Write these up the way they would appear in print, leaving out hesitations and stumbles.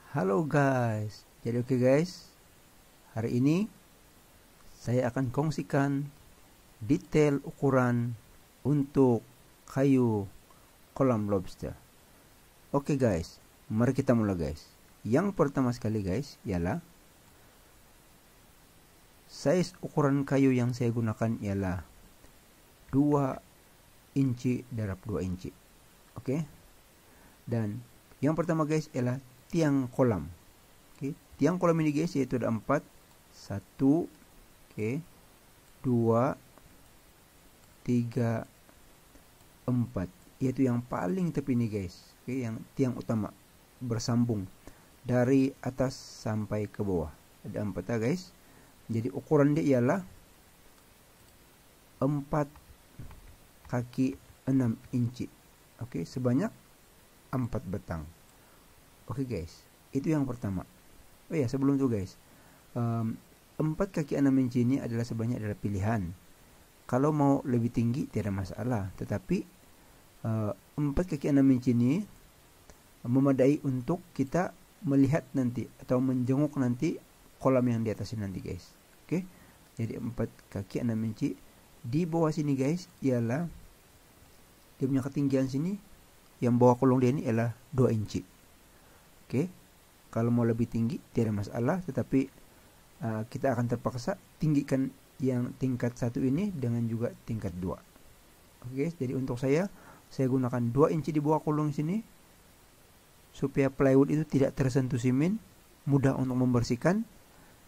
Halo guys, jadi oke guys, hari ini saya akan kongsikan detail ukuran untuk kayu kolam lobster. Oke guys, mari kita mulai guys. Yang pertama sekali guys ialah size ukuran kayu yang saya gunakan ialah 2 inci darab 2 inci. Oke. Dan yang pertama guys ialah tiang kolam. Oke, tiang kolam ini guys yaitu ada 4, 1, oke, 2, 3, 4, yaitu yang paling tepi ini guys. Oke, yang tiang utama bersambung dari atas sampai ke bawah. Ada 4 ya guys. Jadi ukuran dia ialah 4 kaki 6 inci. Oke, sebanyak 4 batang. Oke guys, itu yang pertama. Oh ya, sebelum itu guys, 4 kaki 6 inci ini adalah sebanyak adalah pilihan. Kalau mau lebih tinggi tidak masalah, tetapi 4 kaki 6 inci ini memadai untuk kita melihat nanti atau menjenguk nanti kolam yang di atas ini nanti guys. Oke, jadi 4 kaki 6 inci. Di bawah sini guys ialah dia punya ketinggian sini, yang bawah kolong dia ini ialah 2 inci. Oke, kalau mau lebih tinggi tidak masalah, tetapi kita akan terpaksa tinggikan yang tingkat 1 ini dengan juga tingkat 2. Oke, jadi untuk saya gunakan 2 inci di bawah kolong sini supaya plywood itu tidak tersentuh simen, mudah untuk membersihkan,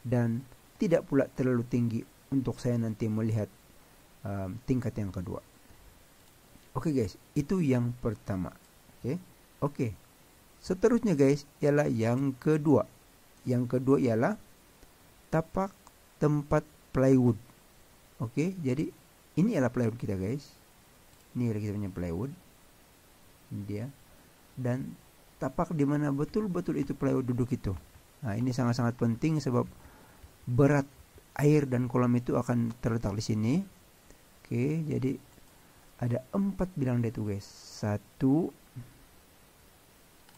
dan tidak pula terlalu tinggi untuk saya nanti melihat tingkat yang kedua. Oke guys, itu yang pertama. Oke. Seterusnya guys ialah yang kedua. Yang kedua ialah tapak tempat plywood. Oke, jadi ini adalah plywood kita guys. Ini adalah kita punya plywood. Ini dia. Dan tapak di mana betul-betul itu plywood duduk itu. Nah, ini sangat-sangat penting sebab berat air dan kolam itu akan terletak di sini. Oke, jadi ada 4 bilang dia tuh guys. 1,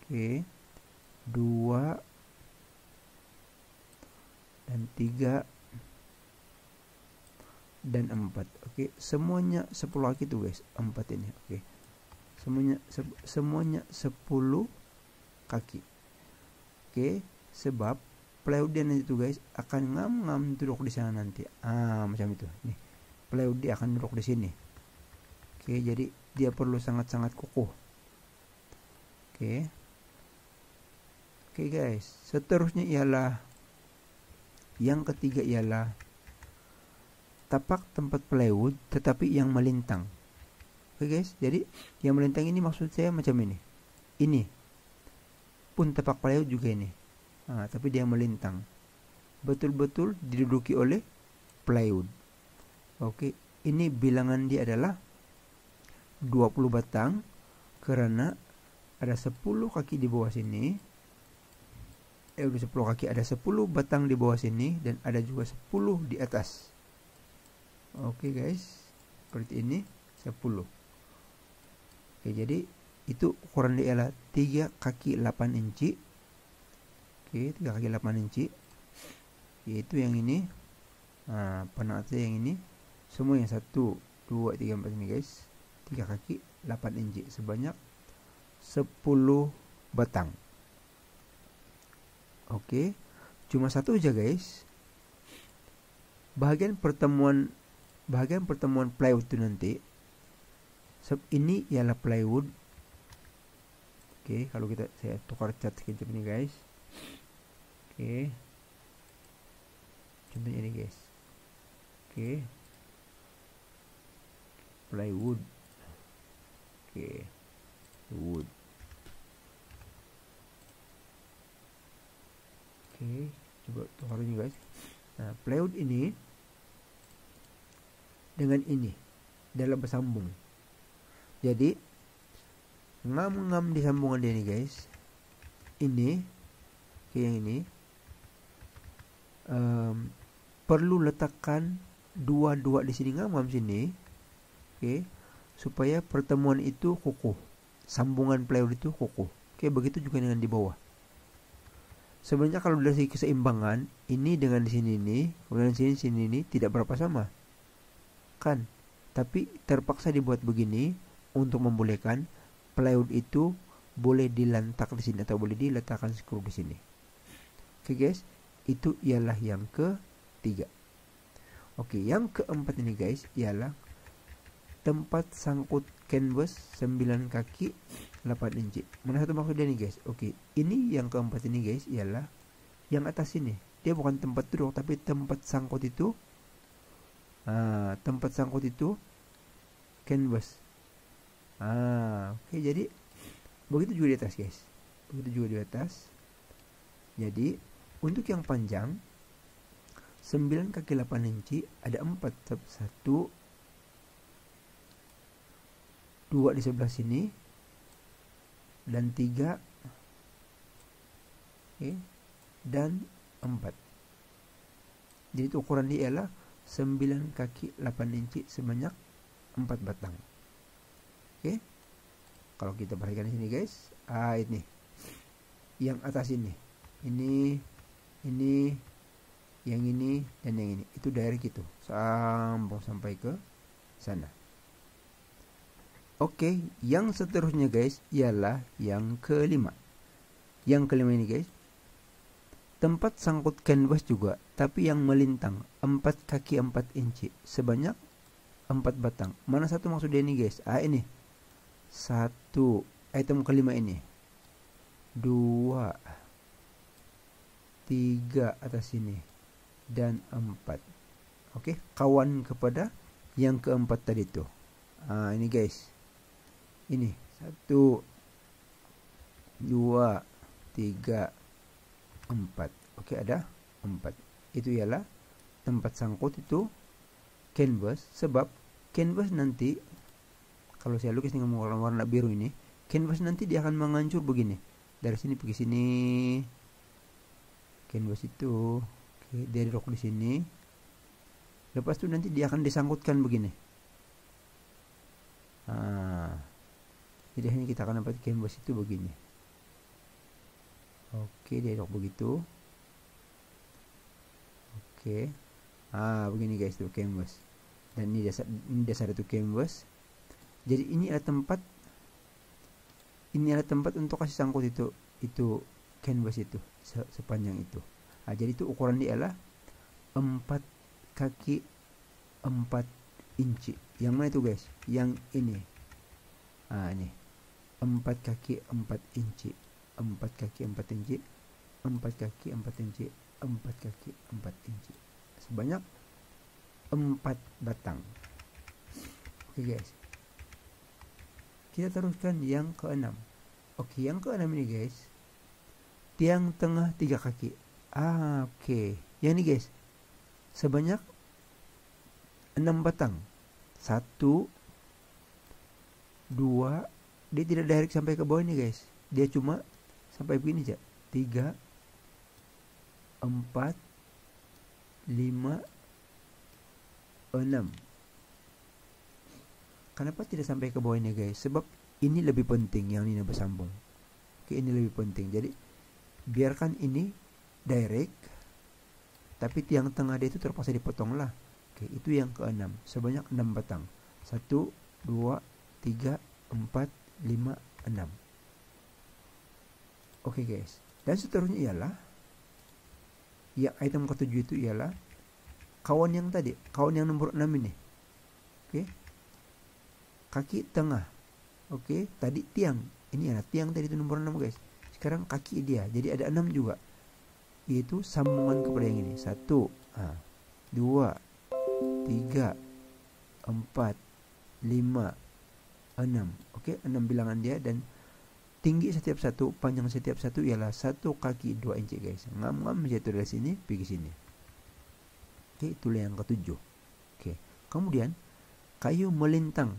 oke, 2 dan 3 dan 4. Oke, semuanya 10 kaki tuh guys, 4 ini. Oke. Semuanya 10 kaki. Oke, sebab plywood dia nanti tuh guys akan ngam duduk di sana nanti. Macam itu. Nih, plywood dia akan duduk di sini. Oke, jadi dia perlu sangat-sangat kokoh. Oke. Oke guys, seterusnya ialah yang ketiga ialah tapak tempat plywood tetapi yang melintang. Oke guys, jadi yang melintang ini maksud saya macam ini. Ini pun tapak plywood juga ini. Tapi dia melintang. Betul-betul diduduki oleh plywood. Oke, ini bilangan dia adalah 20 batang karena ada 10 kaki di bawah sini. 10 kaki, ada 10 batang di bawah sini dan ada juga 10 di atas. Oke guys, seperti ini 10. Oke, jadi itu ukuran dia adalah 3 kaki 8 inci. Oke, 3 kaki 8 inci. Yaitu yang ini. Penat saya yang ini. Semua yang 1, 2, 3, 4 ini guys. 3 kaki 8 inci sebanyak 10 batang. Oke, cuma satu aja guys. Bagian pertemuan plywood itu nanti. Ini ialah plywood. Oke, kalau saya tukar cat sekejap ini guys. Oke, contohnya ini guys. Oke, plywood. Oke, wood. Oke, coba tukar ini guys. Nah, plywood ini dengan ini dalam bersambung. Jadi ngam di sambungan dia nih guys. Ini, oke, yang ini perlu letakkan dua di sini, ngam sini. Oke, supaya pertemuan itu kokoh. Sambungan plywood itu kokoh. Oke, begitu juga dengan di bawah. sebenarnya kalau dari segi keseimbangan ini dengan di sini ini, kemudian sini ini tidak berapa sama, kan? Tapi terpaksa dibuat begini untuk membolehkan plywood itu boleh dilantak di sini atau boleh diletakkan skru di sini. Oke guys, itu ialah yang ketiga. Oke, yang keempat ini guys ialah tempat sangkut canvas 9 kaki 8 inci. Mana satu maksudnya nih guys? Oke, ini yang keempat ini guys ialah yang atas ini. Dia bukan tempat duduk tapi tempat sangkut itu. Tempat sangkut itu canvas. Oke, jadi begitu juga di atas guys. Begitu juga di atas. Jadi untuk yang panjang 9 kaki 8 inci ada 4, 1 2 di sebelah sini dan 3, oke, dan 4. Jadi itu ukuran dia ialah 9 kaki 8 inci sebanyak 4 batang. Oke, kalau kita perhatikan di sini guys, ini yang atas ini, yang ini dan yang ini itu direct gitu, sambung sampai ke sana. Oke, yang seterusnya guys ialah yang kelima. Yang kelima ini guys, tempat sangkut canvas juga, tapi yang melintang 4 kaki 4 inci sebanyak 4 batang. Mana satu maksudnya ini guys? Ini satu, item kelima ini 2 3 atas sini dan 4. Oke, kawan kepada yang keempat tadi tuh. Ini guys, ini 1 2 3 4. Oke, ada 4. Itu ialah tempat sangkut itu canvas, sebab canvas nanti kalau saya lukis dengan warna biru ini, canvas nanti dia akan mengancur begini dari sini pergi sini. Canvas itu dia dirok di sini, lepas itu nanti dia akan disangkutkan begini. Jadi hanya kita akan dapat canvas itu begini. Oke, dia dirok begitu. Oke, begini guys tuh canvas, dan ini dasar itu canvas. Jadi ini adalah tempat untuk kasih sangkut itu canvas itu sepanjang itu. Jadi itu ukuran dia adalah 4 kaki 4 inci. Yang mana itu guys? Yang ini. Ini 4 kaki 4 inci, 4 kaki 4 inci, 4 kaki 4 inci, 4 kaki 4 inci sebanyak 4 batang. Oke guys, kita teruskan yang keenam. Oke, yang keenam ini guys, tiang tengah 3 kaki. Oke, yang ini guys sebanyak 6 batang. 1 2, dia tidak direct sampai ke bawah ini guys, dia cuma sampai begini aja. 3 4 5 6. Kenapa tidak sampai ke bawah ini guys? Sebab ini lebih penting, yang ini bersambung. Oke, ini lebih penting. Jadi biarkan ini direct, tapi tiang tengah dia itu terpaksa dipotong lah. Oke, itu yang keenam sebanyak 6 batang. 1 2 3 4 5 6. Oke guys, dan seterusnya ialah yang item ketujuh itu ialah kawan yang tadi, kawan yang nomor 6 ini. Oke, kaki tengah. Oke, tadi tiang, ini ada tiang tadi itu nomor 6 guys. Sekarang kaki dia, jadi ada 6 juga, yaitu sambungan kepada yang ini. 1 2 3 4 5 6. Oke, 6 bilangan dia, dan tinggi setiap satu, panjang setiap satu ialah 1 kaki 2 inci guys. Ngam-ngam jatuh dari sini pergi sini. Oke, itulah yang ketujuh. Oke, kemudian kayu melintang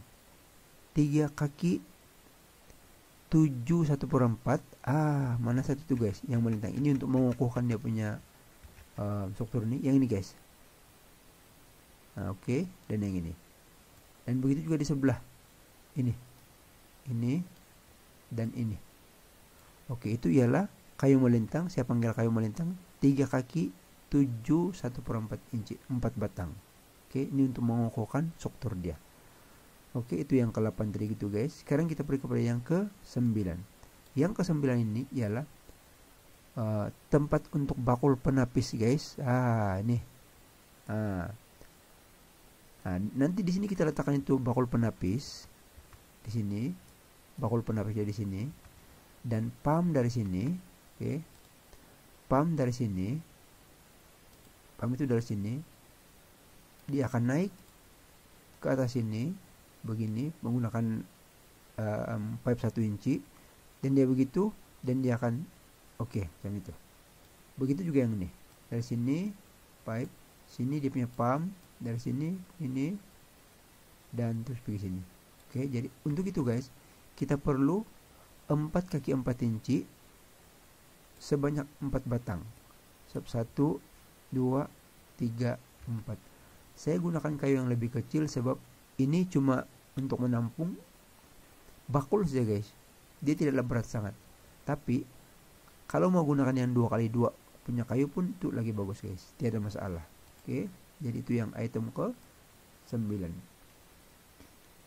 3 kaki 7 1/4. Mana satu tuh guys yang melintang? Ini untuk mengukuhkan dia punya struktur ini. Yang ini guys. Oke, dan yang ini. Dan begitu juga di sebelah ini dan ini. Oke, itu ialah kayu melintang, saya panggil kayu melintang 3 kaki 7 1/4 inci, 4 batang. Oke, ini untuk mengokohkan struktur dia. Oke, itu yang ke-8 tadi gitu guys. Sekarang kita pergi kepada yang ke-9. Yang ke-9 ini ialah tempat untuk bakul penapis guys. Ini. Nanti di sini kita letakkan itu bakul penapis. Di sini bakul penapisnya di sini, dan pam dari sini. Oke, pam dari sini, pam itu dari sini, dia akan naik ke atas sini begini menggunakan pipe 1 inci, dan dia begitu, dan dia akan macam itu. Begitu juga yang ini, dari sini pipe, sini dia punya pam, dari sini ini, dan terus pergi sini. Oke, jadi untuk itu guys, kita perlu 4 kaki 4 inci sebanyak 4 batang. 1, 2, 3, 4. Saya gunakan kayu yang lebih kecil sebab ini cuma untuk menampung bakul saja guys. Dia tidaklah berat sangat. Tapi kalau mau gunakan yang 2x2 punya kayu pun itu lagi bagus guys. Tiada masalah. Oke, jadi itu yang item ke-9.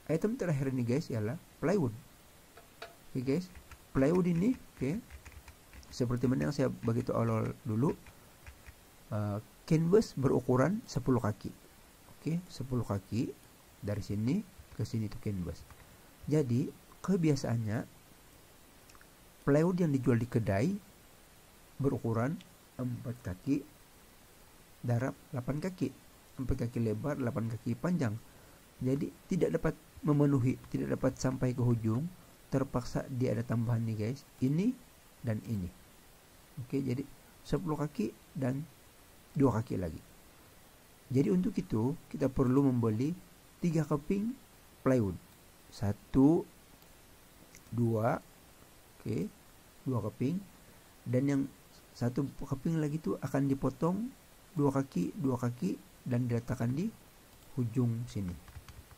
Item terakhir ini guys ialah plywood. Oke guys, plywood ini seperti mana yang saya begitu awal dulu, canvas berukuran 10 kaki. Oke, 10 kaki dari sini ke sini itu canvas. Jadi kebiasaannya plywood yang dijual di kedai berukuran 4 kaki darab 8 kaki, 4 kaki lebar, 8 kaki panjang. Jadi tidak dapat memenuhi, tidak dapat sampai ke ujung. Terpaksa dia ada tambahan nih guys, ini dan ini. Oke, jadi 10 kaki dan 2 kaki lagi. Jadi untuk itu kita perlu membeli 3 keping plywood. 1, 2, 2 keping, dan yang 1 keping lagi itu akan dipotong 2 kaki dan diletakkan di ujung sini.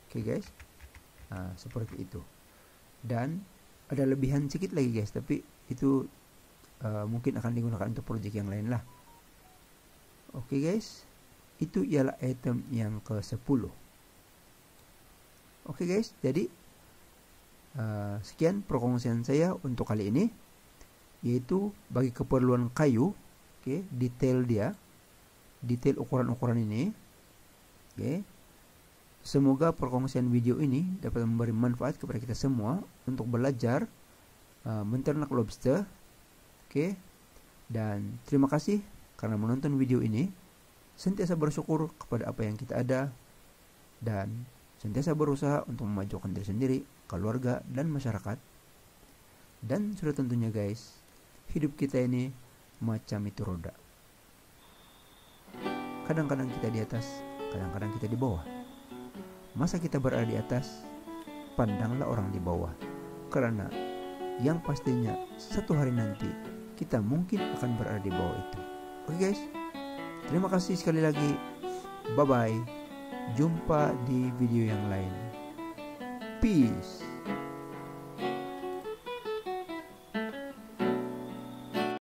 Oke guys, seperti itu. Dan ada lebihan sedikit lagi guys, tapi itu mungkin akan digunakan untuk project yang lain lah. Oke guys, itu ialah item yang ke-10. Oke guys, jadi sekian perkongsian saya untuk kali ini, yaitu bagi keperluan kayu. Detail dia, detail ukuran-ukuran ini. Semoga perkongsian video ini dapat memberi manfaat kepada kita semua untuk belajar menternak lobster. Dan terima kasih karena menonton video ini. Sentiasa bersyukur kepada apa yang kita ada, dan sentiasa berusaha untuk memajukan diri sendiri, keluarga, dan masyarakat. Dan sudah tentunya guys, hidup kita ini macam itu roda. Kadang-kadang kita di atas, kadang-kadang kita di bawah. Masa kita berada di atas, pandanglah orang di bawah. Karena yang pastinya satu hari nanti kita mungkin akan berada di bawah itu. Oke guys, terima kasih sekali lagi. Bye bye. Jumpa di video yang lain. Peace.